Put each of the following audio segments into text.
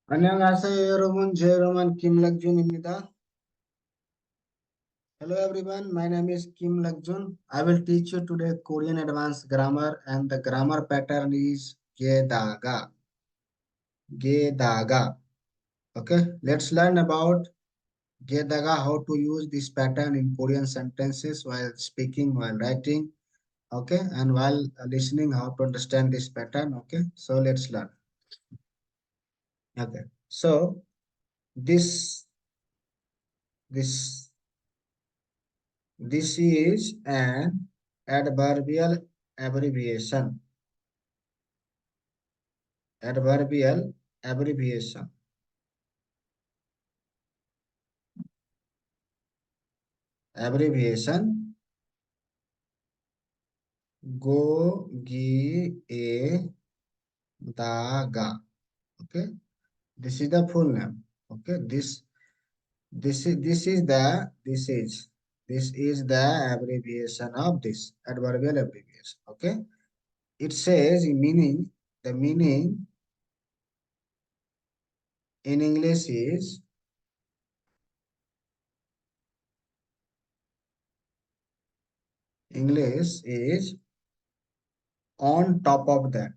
안녕하세요, 여러분. 제 이름은 김락준입니다. Hello, everyone. My name is Kim Lakjun. I will teach you today Korean advanced grammar, and the grammar pattern is gedaga. Gedaga. Okay, let's learn about gedaga, how to use this pattern in Korean sentences while speaking, while writing. Okay, and while listening, how to understand this pattern. Okay, so let's learn. Okay, so this this This is an adverbial abbreviation. Adverbial abbreviation. Abbreviation. Go gi a da ga. Okay. This is the full name. Okay. This is the abbreviation of this adverbial abbreviation. Okay. It says meaning. The meaning in English is on top of that.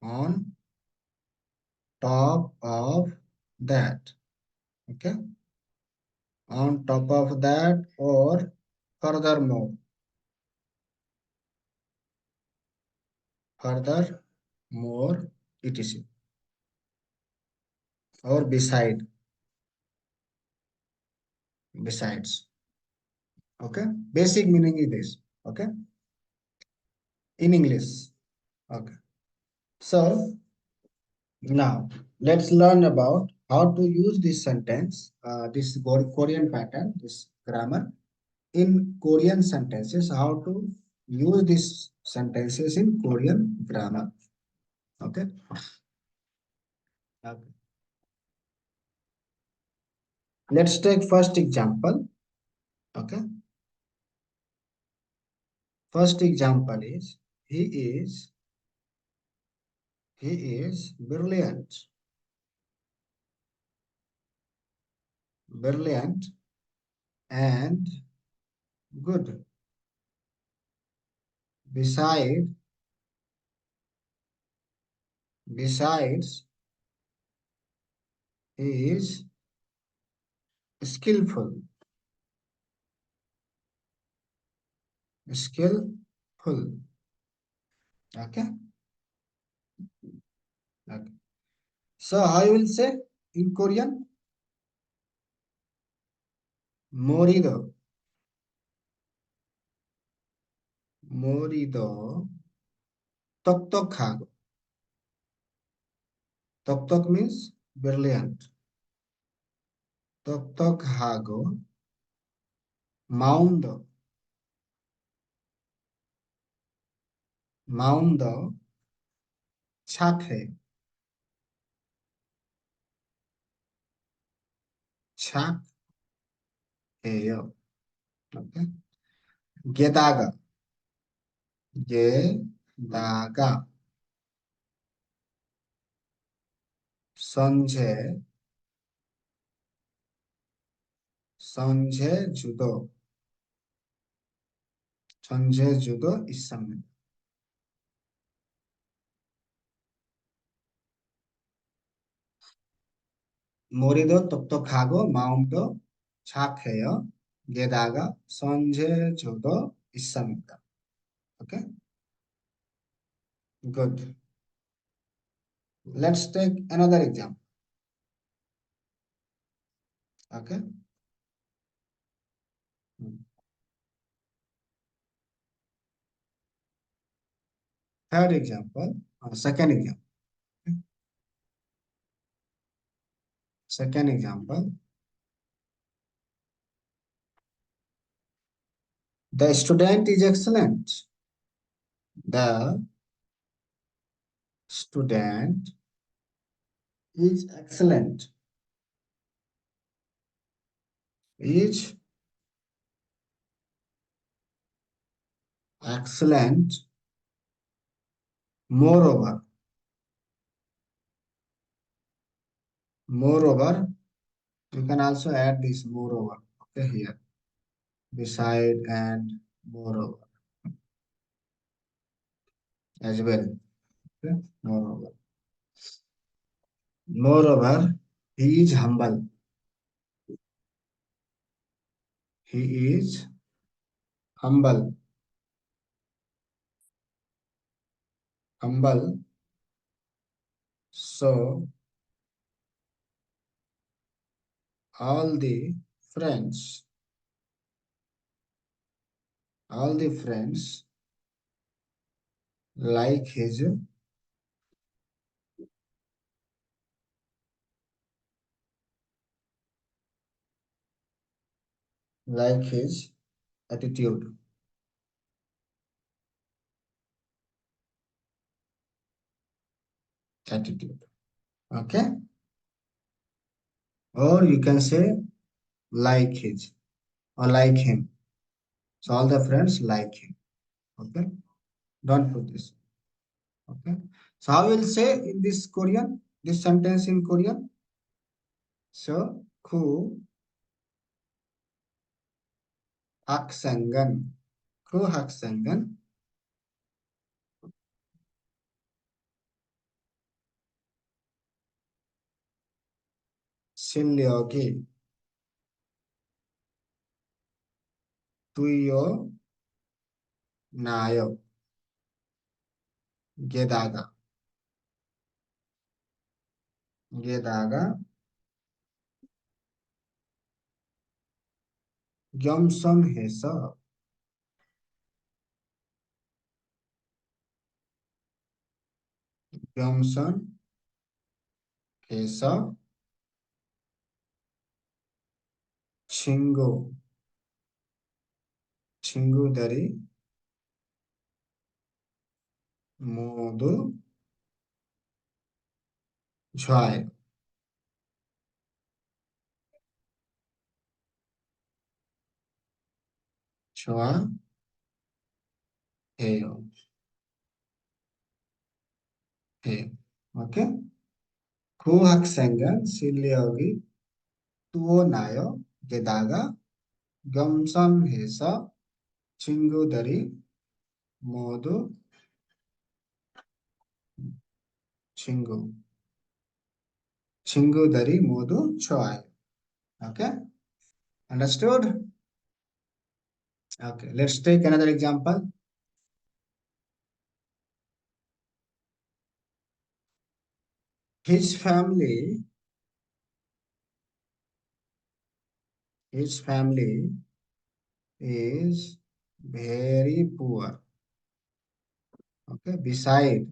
On top of that. Okay. On top of that, or furthermore. Furthermore, etc. Or besides. Okay. Basic meaning is this. Okay. In English. Okay. So now let's learn about how to use this sentence, this Korean pattern, this grammar in Korean sentences, how to use these sentences in Korean grammar. Okay. Okay. Let's take first example. Okay. First example is he is he is brilliant and good. Beside besides he is skillful. Skillful. Okay. Okay. So how you will say in Korean? Morido. Morido 똑똑하고. 똑똑 means brilliant. 똑똑하고 마음도 마음도 착해. 착해요. Okay. 게다가 게다가 선제 선제주도 전제주도 있습니다. 머리도 똑똑하고 마음도 착해요. 게다가 선제주도 있습니다. Okay, good. Let's take another example. Okay. Third example, second example. Okay? Second example. The student is excellent. The student is excellent. Is excellent. Moreover, Moreover, you can also add this moreover, okay, here, beside and moreover as well. Okay, moreover. Moreover, he is humble. He is humble. Humble. So all the friends, all the friends like his attitude. Attitude. Okay. Or you can say like his or like him. So all the friends like him. Okay. Don't put this. Okay. So how will say in this Korean, this sentence in Korean? So ku 학생은 그 학생은 실력이 뛰어나요. 게다가 게다가 겸손해서 겸손해서 친구 친구들이 모두 좋아요. 좋아해요. 해요. 오케이? 그 학생은 실력이 뛰어나요. 게다가 겸손해서 친구들이 모두 친구 친구들이 모두 좋아요. Okay? Understood? Okay. Let's take another example. His family, his family is very poor. Okay. Besides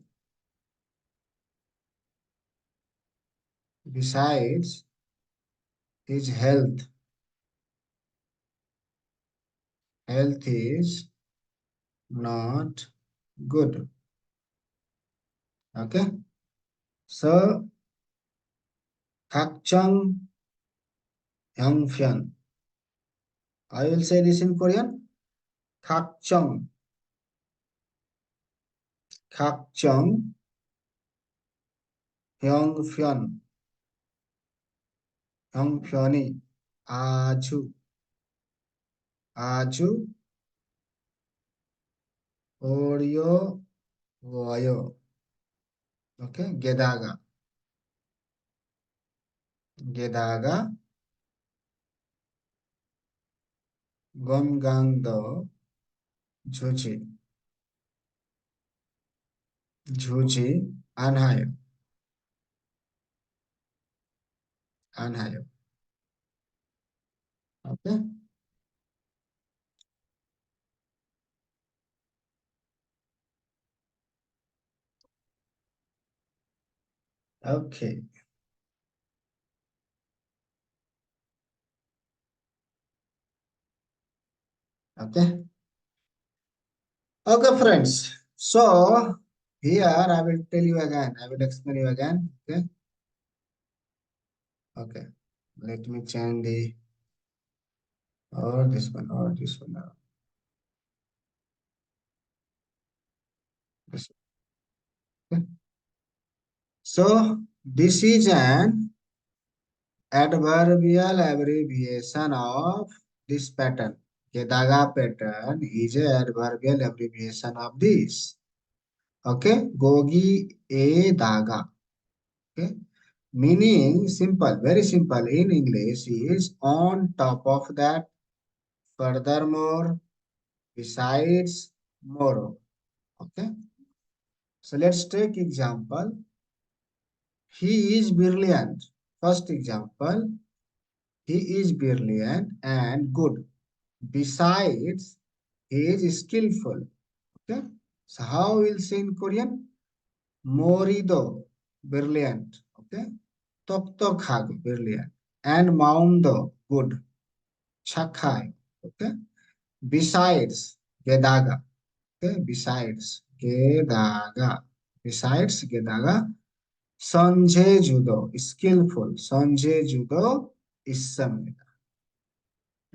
his health is not good. Okay. So 각종 형편. I will say this in Korean. 각종 각종 형편 형편이 아주 어려워요. 오케이? 게다가 건강도 좋지 않아요. 않아요. 오케이? 오케이. Okay. Okay, friends. So here I will tell you again. I will explain you again. Okay. Okay. Let me change the or this one or this one. This one. Okay. So this is an adverbial abbreviation of this pattern. Gedaga pattern is a adverbial abbreviation of this. Okay, gogi a daga. Okay, meaning simple, very simple in English is on top of that, furthermore, besides, moreover. Okay, so let's take example. He is brilliant. First example, he is brilliant and good. Besides, he is skillful. Okay. So how we'll say in Korean? Morido, brilliant. Okay. Toktokhag, brilliant. And Maundo, good. Chakhai. Okay. Besides, Gedaga. Okay. Besides, Gedaga. Besides, Gedaga. Sonje Judo, skillful. Sonje Judo is some.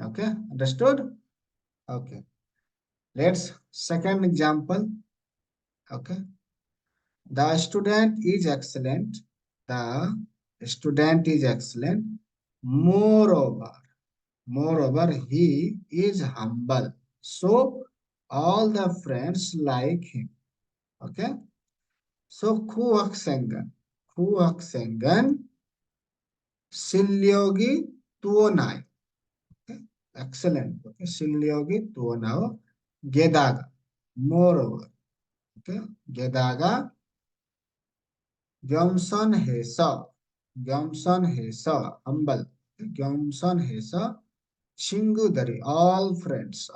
Okay. Understood? Okay. Let's second example. Okay. The student is excellent. The student is excellent. Moreover, moreover, he is humble. So all the friends like him. Okay. So kuaksengan. Kuaksengan silyogi tuonai. Okay. Excellent. Okay. Silyogi tuonao gedaga. Moreover. Okay. Gedaga Gyomson Hesa. Gyomson Hesa. Humble. Gyomson Hesa. Chingudari. All friends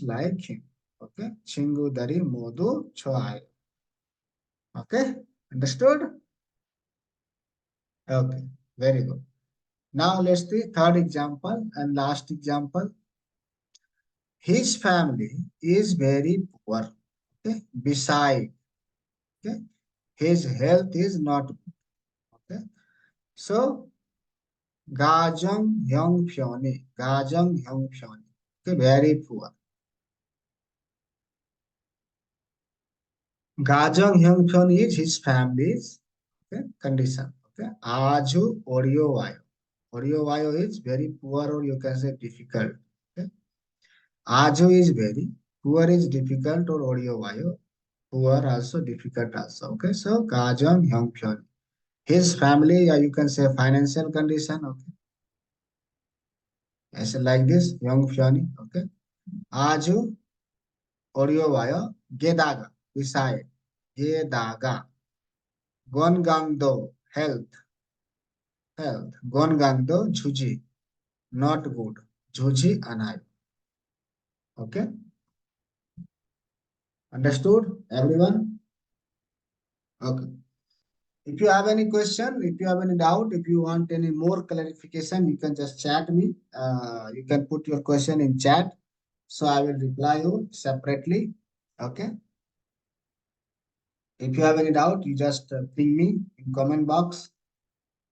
like him. Okay. Chingudari Modu Choi. Okay. Understood? Okay. Very good. Now let's see third example and last example. His family is very poor. Okay. Beside. Okay. His health is not good. Okay. So Gajang Hyung Okay, very poor. Gajang Hyung is his family's okay, condition. Okay. Aju Oreo Vayo. Oreo Vayo is very poor or you can say difficult. Okay. Aju is very, poor is difficult or Oreo Vayo. Poor also, difficult also. Okay. So Gajang Hyung. His family, you can say financial condition. Okay. As like this, Hyung Okay. Aju Oryowayo, Gedaga, beside, Gedaga, Gongangdo, health, Gongangdo, Juji, not good, Juji Anai. Okay, understood, everyone? Okay. If you have any question, if you have any doubt, if you want any more clarification, you can just chat me. You can put your question in chat. So I will reply you separately. Okay. If you have any doubt, you just ping me in comment box.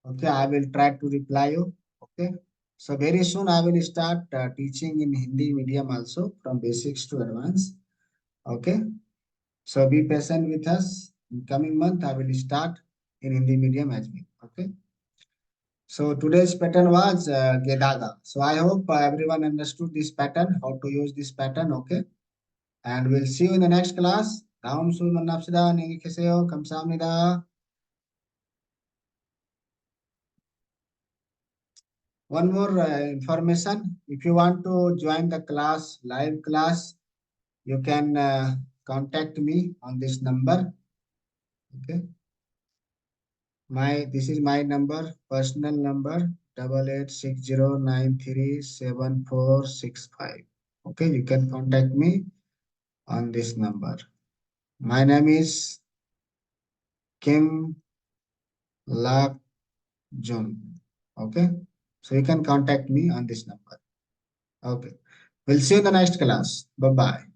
Okay, I will try to reply you. Okay. So very soon I will start teaching in Hindi medium also from basics to advanced. Okay. So be patient with us. In coming month I will start in Hindi medium as well. Okay. So today's pattern was Gedaga. So I hope everyone understood this pattern, how to use this pattern. Okay. And we'll see you in the next class. Daum sul manapsida nengi keseo kamsamnida. One more information. If you want to join the class, live class, you can contact me on this number. Okay. This is my number, personal number, 8860937465. Okay, you can contact me on this number. My name is Kim Lak Jun. Okay, so you can contact me on this number. Okay, we'll see you in the next class. Bye bye.